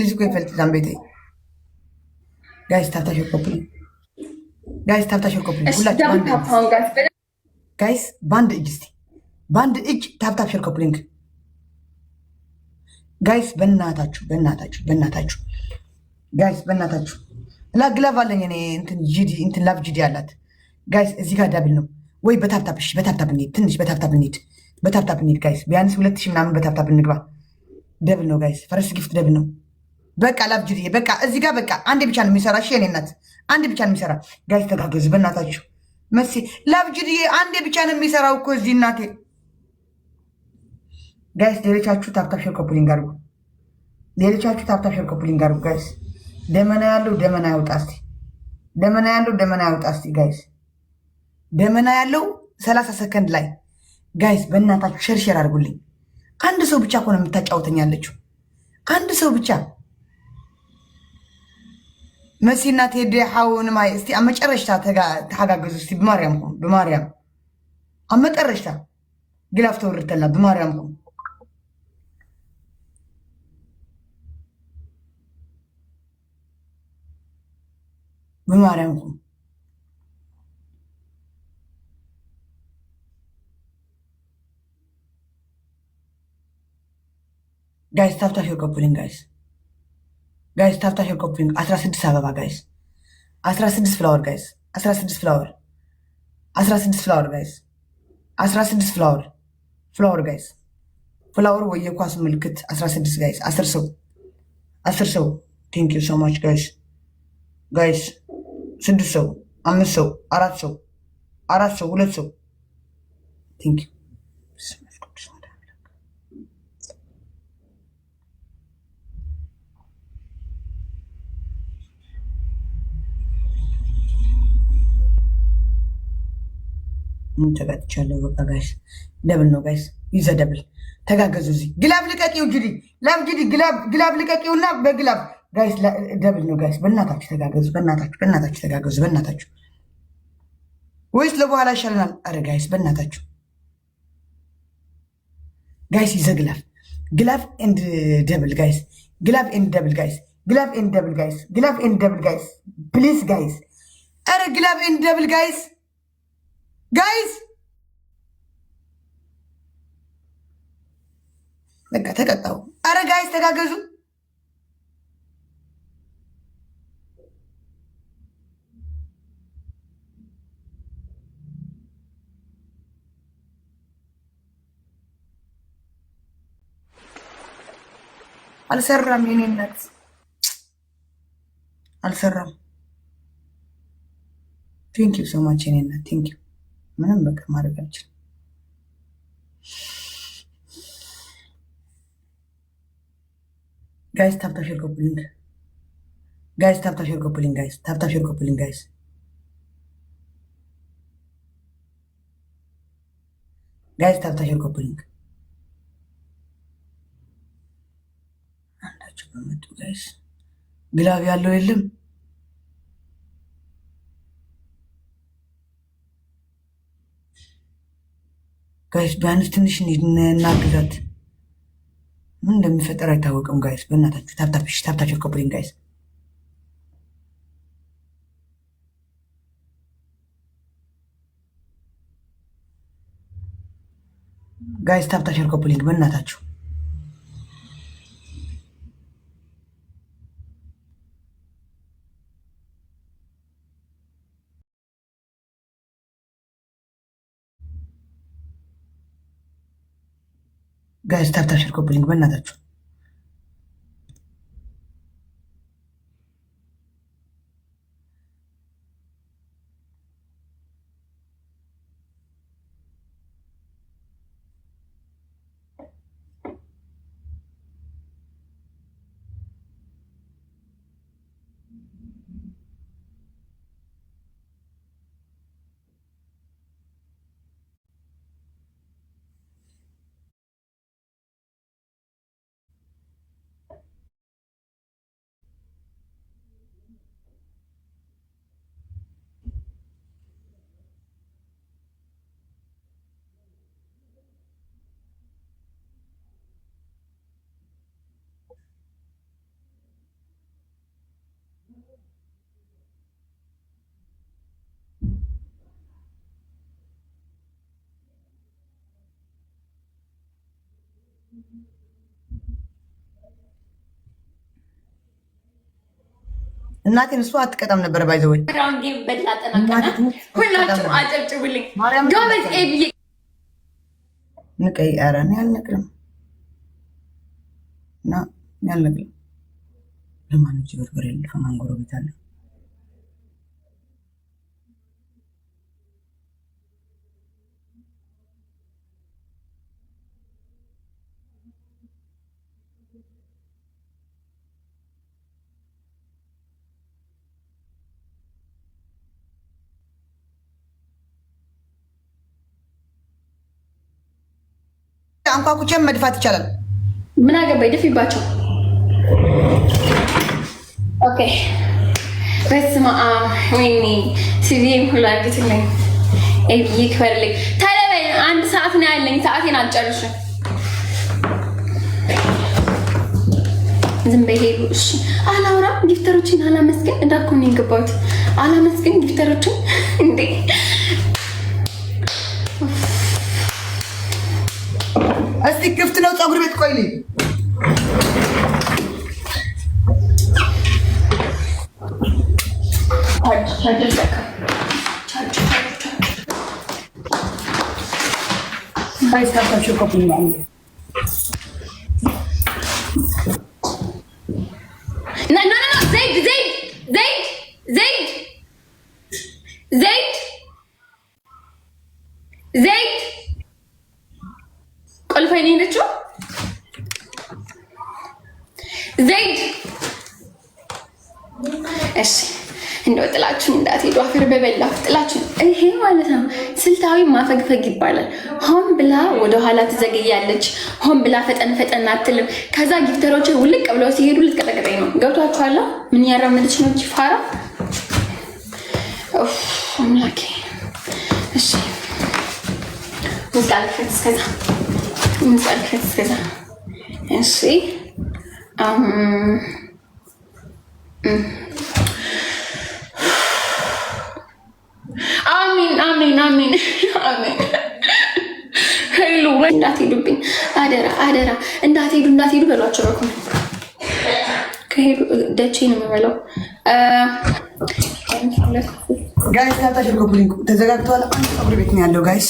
ልጅ እኮ ይፈልጥ ቤቴ ጋይስ ታብታሽር ኮፕሊንግ ጋይስ ታብታሽር ኮፕሊንግ ሁላችሁ ጋይስ ባንድ እጅ እስቲ ባንድ እጅ ታብታሽር ኮፕሊንግ ጋይስ በእናታችሁ ጋይስ በእናታችሁ ግላቭ አለኝ እኔ እንትን ላቭ ጂዲ አላት ጋይስ እዚህ ጋር ዳብል ነው ወይ በታብታብ እሺ በታብታብ እንሂድ ትንሽ በታብታብ እንሂድ ጋይስ ቢያንስ 2000 ምናምን በታብታብ እንግባ ደብል ነው ጋይስ ፈረስ ጊፍት ደብል ነው በቃ ላቭ ጂዲ በቃ እዚህ ጋር በቃ አንዴ ብቻ ነው የሚሰራ እሺ የኔ እናት አንዴ ብቻ ነው የሚሰራ ጋይስ ተጋገዙ በእናታችሁ መሲ ላቭ ጂዲ አንዴ ብቻ ነው የሚሰራው እኮ እዚህ እናቴ ጋይስ ሌሎቻችሁ ታብታብ ሼር ኮፕሊንግ አድርጉ ጋይስ ደመና ያለው ደመና ያውጣ እስቲ ጋይስ ደመና ያለው 30 ሰከንድ ላይ ጋይስ በእናታችሁ ሸርሸር አድርጉልኝ አንድ ሰው ብቻ እኮ ነው የምታጫውተኝ ያለችው አንድ ሰው ብቻ መሲና ቴዲ ሓውን ማይ እስቲ አመጨረሽታ ተሓጋገዙ እስቲ በማርያም አመጨረሽታ ግላፍ ተወርተላ በማርያም ጋይስ ታፍታሽ ኮፕሊንግ ጋይስ ታፍታሽ ኮፕሊንግ 16 አበባ ጋይስ 16 ፍላወር ጋይስ 16 ፍላወር ጋይስ 16 ፍላወር ጋይስ ፍላወር ወይ የኳስ ምልክት 16 ጋይስ 10 ሰው ቴንክ ዩ ሶ ማች ጋይስ 6 ሰው 5 ሰው 4 ሰው 2 ሰው ቴንክ ዩ ተጋጥቻለሁ በቃ ጋይስ ደብል ነው ጋይስ ይዘ ደብል ተጋገዙ እዚህ ግላብ ልቀቂው ጅዲ ግላብ ልቀቂውና በግላብ ጋይስ ደብል ነው ጋይስ በእናታችሁ ተጋገዙ በእናታችሁ ወይስ ለበኋላ ይሻለናል አረ ጋይስ በእናታችሁ ጋይስ ይዘ ግላብ ኤንድ ደብል ጋይስ ፕሊዝ ጋይስ አረ ግላብ ኤንድ ደብል ጋይስ በቃ ተቀጣው አረ ጋይስ ተጋገዙ አልሰራም የኔ እናት አልሰራም ቴንክ ዩ ሶ ማች የኔ እናት ቴንክ ዩ ምንም በቃ ማድረግ አልችልም ጋይስ ታፕታፕ ሼር ኮፕሊንግ ጋይስ ታፕታፕ ሼር ኮፕሊንግ አንዳችሁ በመጡ ጋይስ ግላብ ያለው የለም ጋይስ ቢያንስ ትንሽ እናግዛት ምን እንደሚፈጠር አይታወቅም ጋይስ በእናታችሁ ታፕታፕ ኮፕሊንግ ጋይስ ታፕታፕ ኮፕሊንግ በእናታችሁ ጋይስ ታፕታፕ ኮፕሊንግ በእናታችሁ እናቴን እሱ አትቀጣም ነበር ባይዘወይ ራንጌ በላጠናቀና ሁላችሁ አጨብጭቡልኝ ጎበዝ ኤብዬ ንቀይ አራን ያልነቅም እና ያልነቅም ለማን እጅ በርበሬ ለማን ጎረቤት አለ አንኳኩቼም መድፋት ይቻላል። ምን አገባኝ ደፊባቸው። ኦኬ በስመ አብ ወይኔ ሲቪም ሁላግትልኝ ኤብዬ ክበርልኝ። ታዲያ አንድ ሰዓት ነው ያለኝ። ሰዓቴን አልጨርሽም። ዝም በይ ሄዱ። እሺ አላውራም። ጊፍተሮችን አላመስገን እንዳልኩኝ የገባሁት አላመስገን ጊፍተሮችን እንዴ እስቲ ክፍት ነው ፀጉር ቤት ቆይልኝ። ባይስታችሁ ኮፒና ና ዘይድ ዘይድ ዘይድ ዘይድ ዘይድ ዘይድ ቆልፈኝ ነው የሄደችው። ዘይድ እሺ እንደው ጥላችሁን እንዳትሄዱ አፈር በበላ ጥላችሁን። ይሄ ማለት ነው ስልታዊ ማፈግፈግ ይባላል። ሆን ብላ ወደኋላ ትዘገያለች። ሆን ብላ ፈጠን ፈጠን አትልም። ከዛ ጊፍተሮች ውልቅ ብለው ሲሄዱ ልትቀጠቅጠኝ ነው። ገብቷችኋል? ምን ያራመደች ነው እቺ ፋራ? ኦፍ አምላኬ። እሺ ሙስጣልፈት እስከዛ ሙስጣልፈት እስከዛ እሺ አሚን አሚን አሚን አሚን። ሄሉ እንዳትሄዱብኝ አደራ አደራ፣ እንዳትሄዱ በሏቸው። በኩል ከሄዱ ደቼ ነው የምበላው። ጋይስ ታጣሽልኩ ሊንኩ ተዘጋግቷል። አንድ ፀጉር ቤት ነው ያለው ጋይስ።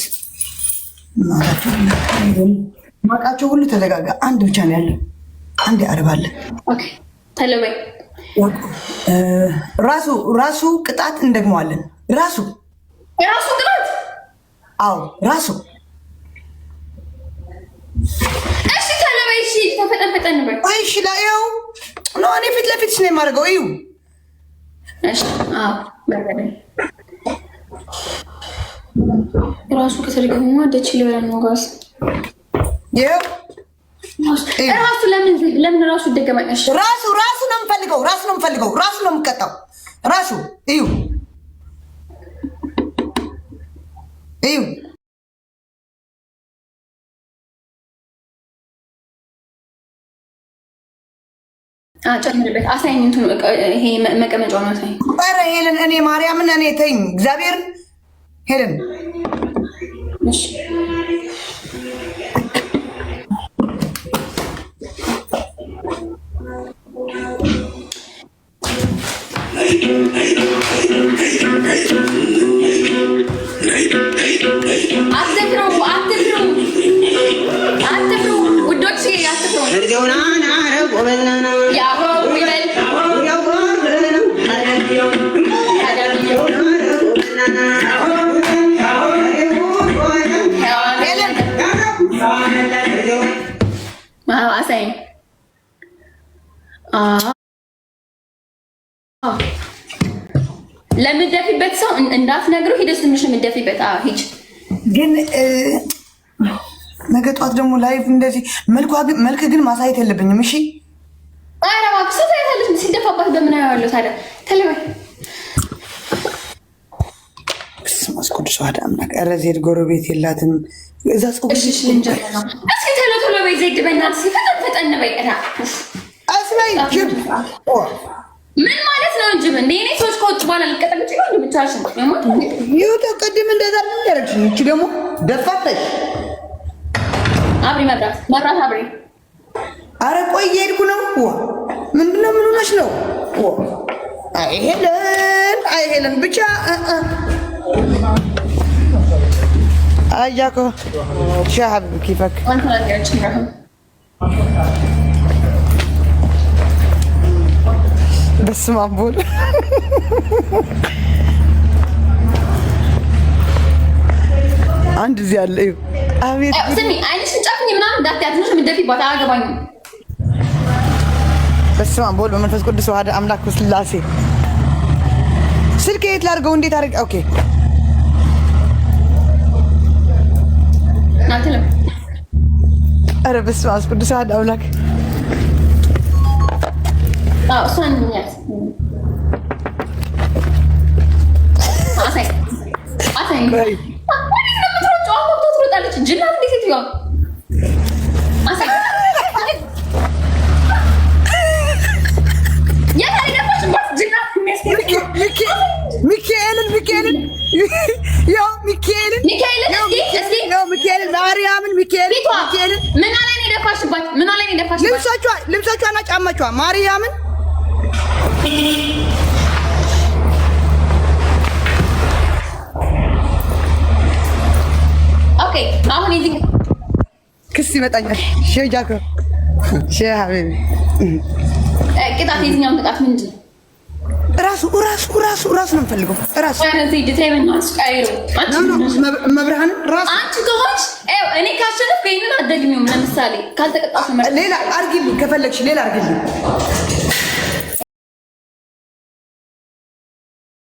ማቃቸው ሁሉ ተዘጋጋ። አንድ ብቻ ነው ያለው። አንድ ያርባለ። ኦኬ ተለበይ ራሱ ቅጣት እንደግመዋለን። ራሱ ቅጣት አዎ ራሱ እሺ ተለበይ። እሺ ተፈጠን ነበር። እሺ ላየው ነው እኔ ፊት ለፊት ነው የማደርገው። እዩ እሺ አዎ በረበ ራሱ ከተደገመ ደቺ ሊበላ ነው ጋስ ይሄው ራሱ ለምን ራሱ ይደገማሽ? ራሱ ነው የምፈልገው። ራሱ ነው የምቀጣው። ራሱ እዩ ጨምርበት። አሳይኝ እንትኑ ይሄ መቀመጫው ነው። አሳይኝ። ኧረ ሄለን እኔ ማርያምን እኔ ተይኝ እግዚአብሔርን ሄለን እሺ አትፍሩ ውዶች አትፍሩ። አሳይኝ ለምትደፊበት ሰው እንዳትነግሩ ሂደስ ትንሽ የምትደፊበት ሂጅ። ግን ነገ ጠዋት ደግሞ ላይቭ እንደዚህ መልክ ግን ማሳየት የለብኝም። እሺ ኧረ እባክህ ሰው ታያለች ሲደፋባት በምን ያለው ታዲያ ተለበይ ማስቆድሶ አዳምናቅ ኧረ ዜድ ጎረቤት የላትም እዛ ጽሁፍ እሺ ልንጀምር ነው። እስኪ ቶሎ በይ ዜድ በእናትህ ፈጠን በይ። አስማይ ጅብ ምን ማለት ነው? እንጂ እንደ እኔ ሰዎች ከወጡ በኋላ ልቀጠቅጭ ይሆን ብቻሽን ይኸው ተቀድም እንደዛ ምን ያደረግሽ? እቺ ደግሞ ደፋታሽ አብሪ መብራት አብሪ። አረ ቆይ እየሄድኩ ነው። ምንድነው? ምን ሆነሽ ነው? አይ ሄለን ብቻ አያኮ ሻሃብ ኪፈክ በስመ አብ ቦል አንድ እዚህ አለ። አቤት ስሚ፣ አይንሽን ጨፍኝ ምናምን እንዳትያት ነው የምትደፊባት። አያገባኝም። በስመ አብ ቦል በመንፈስ ቅዱስ ዋህድ አምላክ ስላሴ። ስልክ የት ላድርገው? እንዴት አድርግ? ኦኬ ናትለም። ኧረ በስመ አብ ቅዱስ ዋህድ አምላክ። እሷን ያት አሳይ ትሮጣለች። ጅላት እንዴት ሴትዮዋ አሳይ ሚካኤልን ማርያምን ሚካኤልን ምን አለ ነው የደፋሽባት? ምን አለ ነው የደፋሽባት? ልብሶቿና ጫማቿ ማርያምን ኦኬ። አሁን እዚህ ክስ ይመጣኛል። ሼህ ጃኮ ሼህ ሀቢቢ ቅጣት፣ የትኛውን ቅጣት? ምንድን ነው? ራሱ ነው የምፈልገው። ራሱ መብርሃን ራሱ አንቺ ከሆንሽ እኔ ካሸነፍኩ ይሄንን አትደግሚውም። ለምሳሌ ካልተቀጣሽ ሌላ አድርጊልኝ፣ ከፈለግሽ ሌላ አድርጊልኝ።